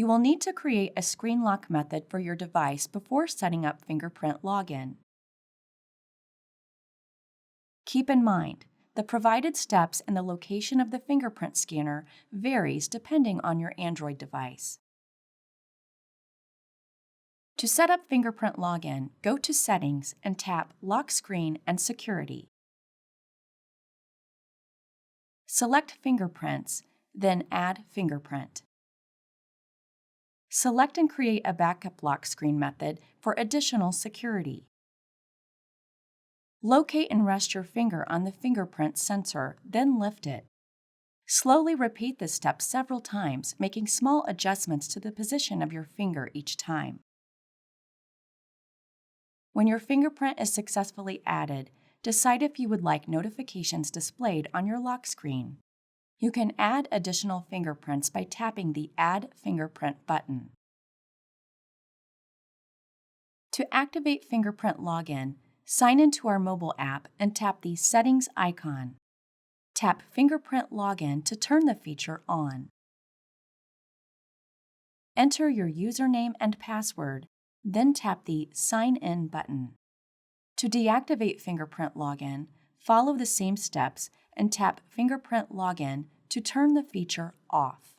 You will need to create a screen lock method for your device before setting up Fingerprint login. Keep in mind, the provided steps and the location of the fingerprint scanner varies depending on your Android device. To set up Fingerprint login, go to Settings and tap Lock Screen and Security. Select Fingerprints, then Add Fingerprint. Select and create a backup lock screen method for additional security. Locate and rest your finger on the fingerprint sensor, then lift it. Slowly repeat this step several times, making small adjustments to the position of your finger each time. When your fingerprint is successfully added, decide if you would like notifications displayed on your lock screen. You can add additional fingerprints by tapping the Add Fingerprint button. To activate Fingerprint login, sign into our mobile app and tap the Settings icon. Tap Fingerprint login to turn the feature on. Enter your username and password, then tap the Sign In button. To deactivate Fingerprint login, follow the same steps and tap Fingerprint login to turn the feature off.